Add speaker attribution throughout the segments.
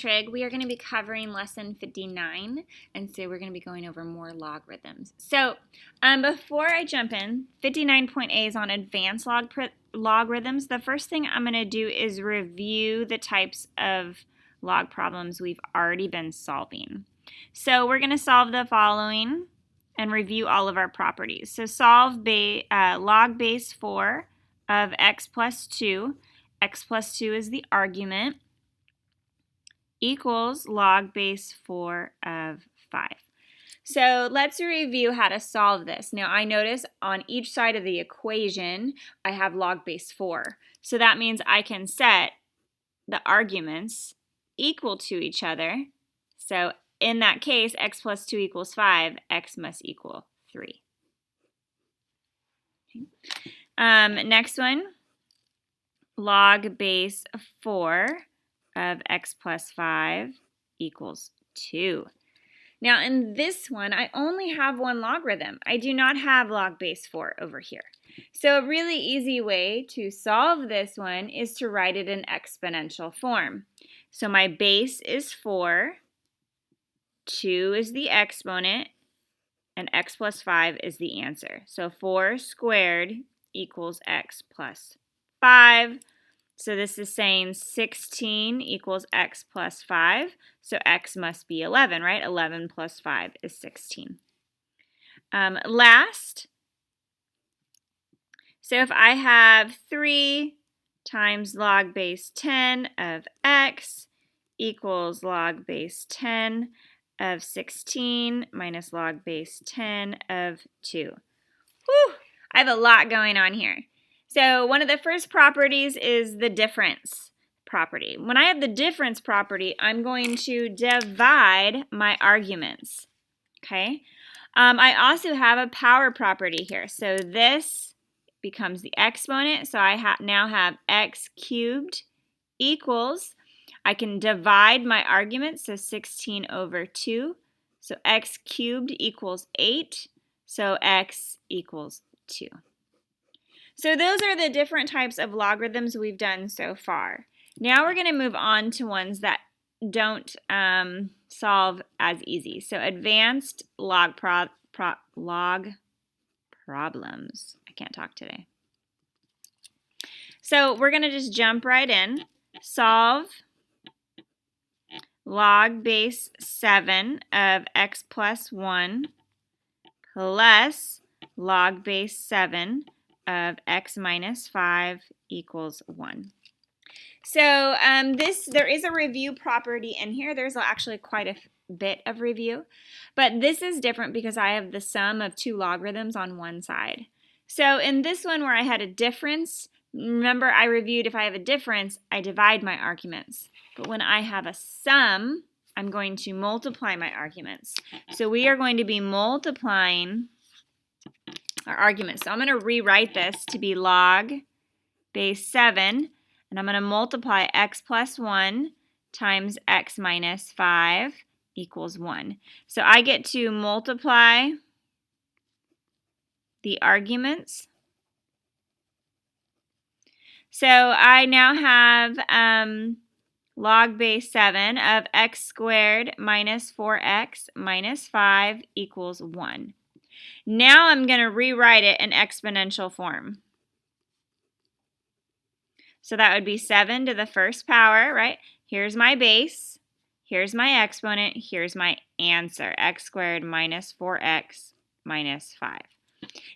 Speaker 1: Trig. We are going to be covering lesson 59, and so we're going to be going over more logarithms. So before I jump in, 59.A is on advanced logarithms. The first thing I'm going to do is review the types of log problems we've already been solving. So we're going to solve the following and review all of our properties. So solve log base 4 of x plus 2. X plus 2 is the argument, equals log base 4 of 5. So let's review how to solve this. Now I notice on each side of the equation I have log base 4. So that means I can set the arguments equal to each other. So in that case, x plus 2 equals 5, x must equal 3. Okay. Next one, log base 4 of x plus 5 equals 2. Now in this one, I only have one logarithm. I do not have log base 4 over here. So a really easy way to solve this one is to write it in exponential form. So my base is 4, 2 is the exponent, and x plus 5 is the answer. So 4 squared equals x plus 5. So this is saying 16 equals x plus 5. So x must be 11, right? 11 plus 5 is 16. Last, so if I have 3 times log base 10 of x equals log base 10 of 16 minus log base 10 of 2. Whew, I have a lot going on here. So one of the first properties is the difference property. When I have the difference property, I'm going to divide my arguments. Okay. I also have a power property here. So this becomes the exponent. So I now have x cubed equals, I can divide my arguments, so 16 over 2. So x cubed equals 8. So x equals 2. So those are the different types of logarithms we've done so far. Now we're going to move on to ones that don't solve as easy. So advanced log problems. I can't talk today. So we're going to just jump right in. Solve log base 7 of x plus 1 plus log base 7 of x minus 5 equals 1. So there is a review property in here. There's actually quite a bit of review, but this is different because I have the sum of two logarithms on one side. So in this one where I had a difference, remember I reviewed if I have a difference, I divide my arguments. But when I have a sum, I'm going to multiply my arguments. So we are going to be multiplying our arguments. So I'm going to rewrite this to be log base 7, and I'm going to multiply x plus 1 times x minus 5 equals 1. So I get to multiply the arguments. So I now have log base 7 of x squared minus 4x minus 5 equals 1. Now I'm going to rewrite it in exponential form. So that would be 7 to the first power, right? Here's my base. Here's my exponent. Here's my answer, x squared minus 4x minus 5.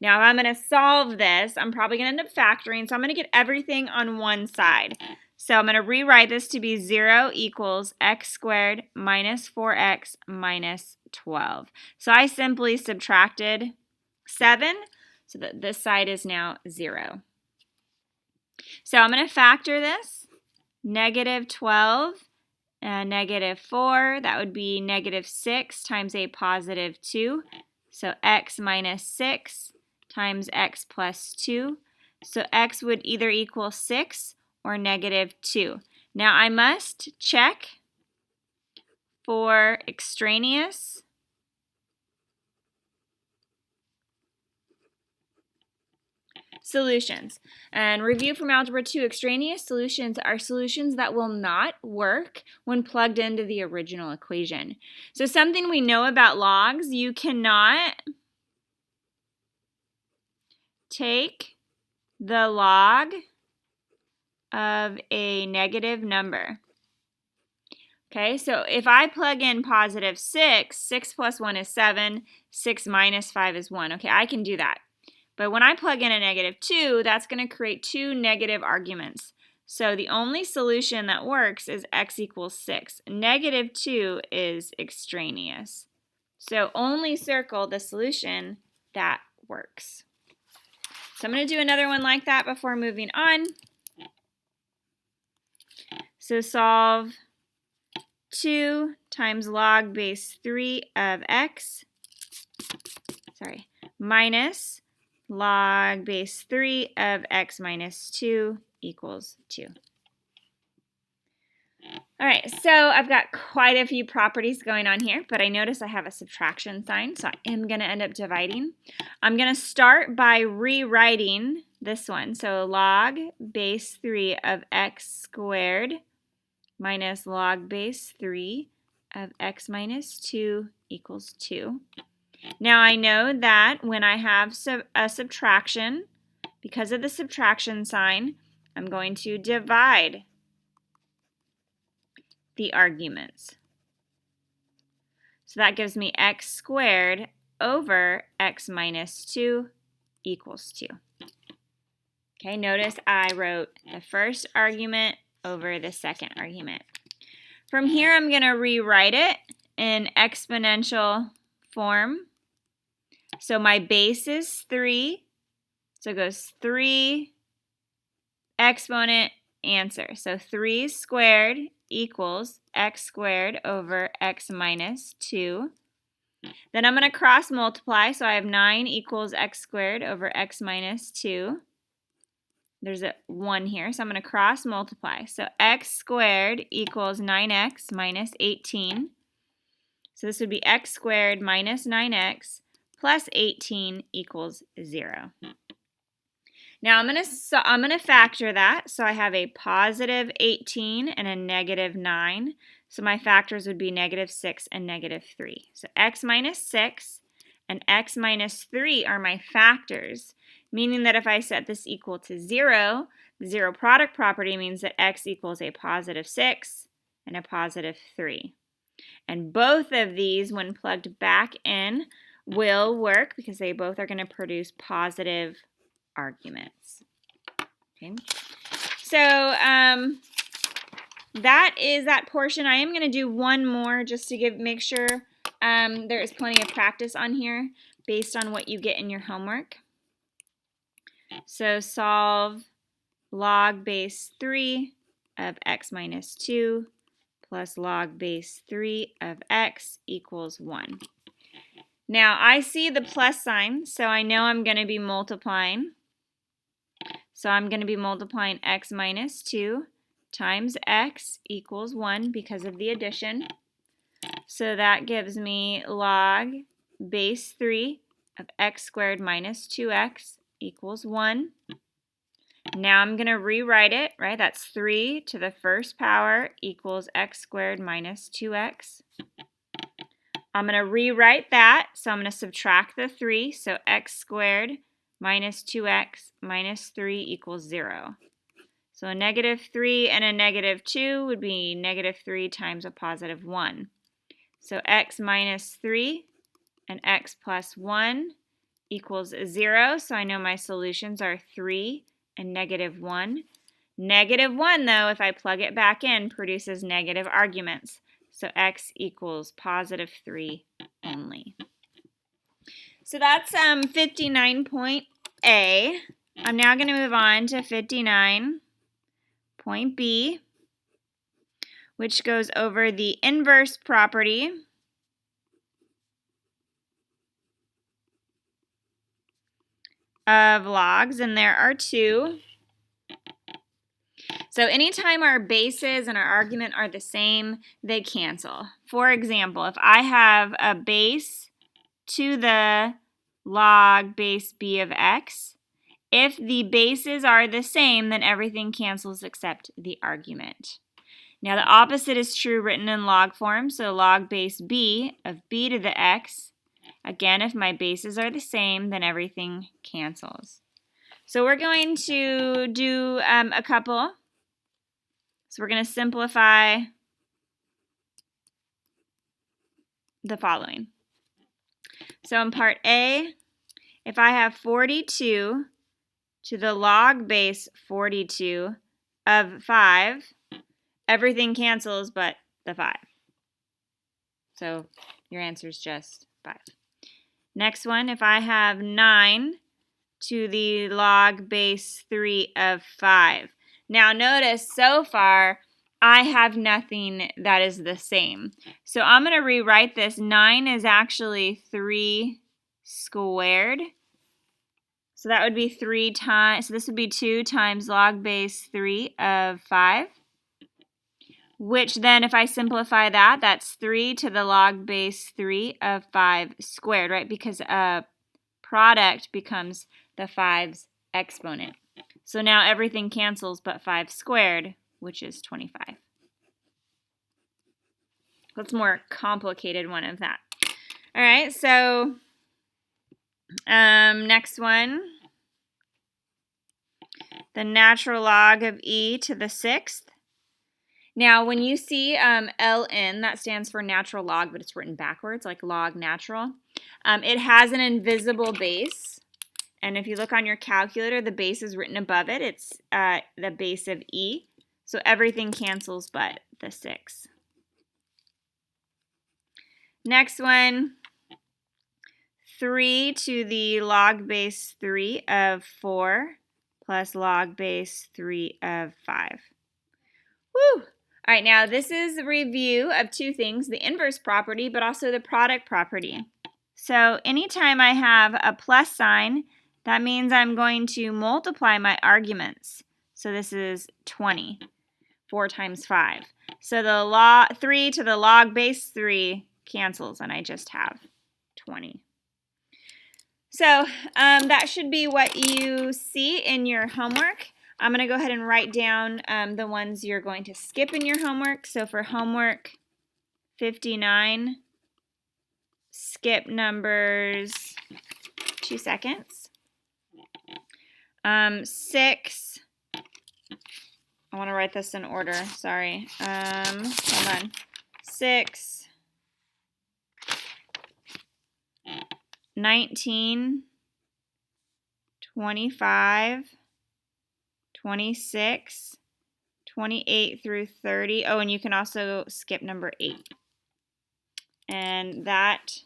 Speaker 1: Now, if I'm going to solve this, I'm probably going to end up factoring, so I'm going to get everything on one side. So I'm going to rewrite this to be 0 equals x squared minus 4x minus 12. So I simply subtracted 7, so that this side is now 0. So I'm going to factor this, negative 12 and negative 4. That would be negative 6 times a positive 2. So x minus 6 times x plus 2. So x would either equal 6 or negative 2. Now I must check for extraneous. Solutions. And review from Algebra 2, extraneous solutions are solutions that will not work when plugged into the original equation. So something we know about logs, you cannot take the log of a negative number. Okay, so if I plug in positive 6, 6 plus 1 is 7, 6 minus 5 is 1. Okay, I can do that. But when I plug in a negative 2, that's going to create two negative arguments. So the only solution that works is x equals 6. Negative 2 is extraneous. So only circle the solution that works. So I'm going to do another one like that before moving on. So solve 2 times log base 3 of x, minus log base 3 of x minus 2 equals 2. All right, so I've got quite a few properties going on here, but I notice I have a subtraction sign, so I am going to end up dividing. I'm going to start by rewriting this one. So log base 3 of x squared minus log base 3 of x minus 2 equals 2. Now I know that when I have a subtraction, because of the subtraction sign, I'm going to divide the arguments. So that gives me x squared over x minus 2 equals 2. Okay, notice I wrote the first argument over the second argument. From here, I'm going to rewrite it in exponential form. So my base is 3, so it goes 3 exponent answer. So 3 squared equals x squared over x minus 2. Then I'm going to cross multiply, so I have 9 equals x squared over x minus 2. There's a 1 here, so I'm going to cross multiply. So x squared equals 9x minus 18. So this would be x squared minus 9x plus 18 equals 0. Now I'm going to factor that. So I have a positive 18 and a negative 9. So my factors would be negative 6 and negative 3. So x minus 6 and x minus 3 are my factors, meaning that if I set this equal to 0, the zero product property means that x equals a positive 6 and a positive 3. And both of these, when plugged back in, will work because they both are going to produce positive arguments. Okay. So that is that portion. I am going to do one more just to make sure there is plenty of practice on here based on what you get in your homework. So solve log base 3 of x minus 2 plus log base 3 of x equals 1. Now I see the plus sign, so I know I'm going to be multiplying. So I'm going to be multiplying x minus 2 times x equals 1 because of the addition. So that gives me log base 3 of x squared minus 2x equals 1. Now I'm going to rewrite it, right? That's 3 to the first power equals x squared minus 2x. I'm going to rewrite that, so I'm going to subtract the 3, so x squared minus 2x minus 3 equals 0. So a negative 3 and a negative 2 would be negative 3 times a positive 1. So x minus 3 and x plus 1 equals 0, so I know my solutions are 3 and negative 1. Negative 1, though, if I plug it back in, produces negative arguments. So x equals positive 3 only. So that's 59 point A. I'm now going to move on to 59 point B, which goes over the inverse property of logs, and there are two. So anytime our bases and our argument are the same, they cancel. For example, if I have a base to the log base b of x, If the bases are the same, then everything cancels except the argument. Now the opposite is true written in log form, so log base b of b to the x. Again, if my bases are the same, then everything cancels. So we're going to do a couple. So we're going to simplify the following. So in part A, if I have 42 to the log base 42 of 5, everything cancels but the 5. So your answer is just 5. Next one, if I have 9 to the log base 3 of 5. Now notice so far I have nothing that is the same. So I'm going to rewrite this. 9 is actually 3 squared. So that would be 3 times, so this would be 2 times log base 3 of 5. Which then, if I simplify that, that's 3 to the log base 3 of 5 squared, right? Because a product becomes the 5's exponent. So now everything cancels but 5 squared, which is 25. That's a more complicated one of that. All right, so next one. The natural log of e to the 6th. Now, when you see ln, that stands for natural log, but it's written backwards, like log natural. It has an invisible base, and if you look on your calculator, the base is written above it. It's the base of e, so everything cancels but the 6. Next one, 3 to the log base 3 of 4 plus log base 3 of 5. Woo! All right, now this is a review of two things, the inverse property, but also the product property. So anytime I have a plus sign, that means I'm going to multiply my arguments. So this is 20, 4 times 5. So the 3 to the log base 3 cancels, and I just have 20. So that should be what you see in your homework. I'm going to go ahead and write down the ones you're going to skip in your homework. So for homework 59, skip numbers, 2 seconds. 6, I want to write this in order, sorry. Hold on. 6, 19, 25, 26, 28 through 30. Oh, and you can also skip number 8. And that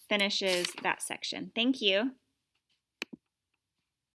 Speaker 1: finishes that section. Thank you.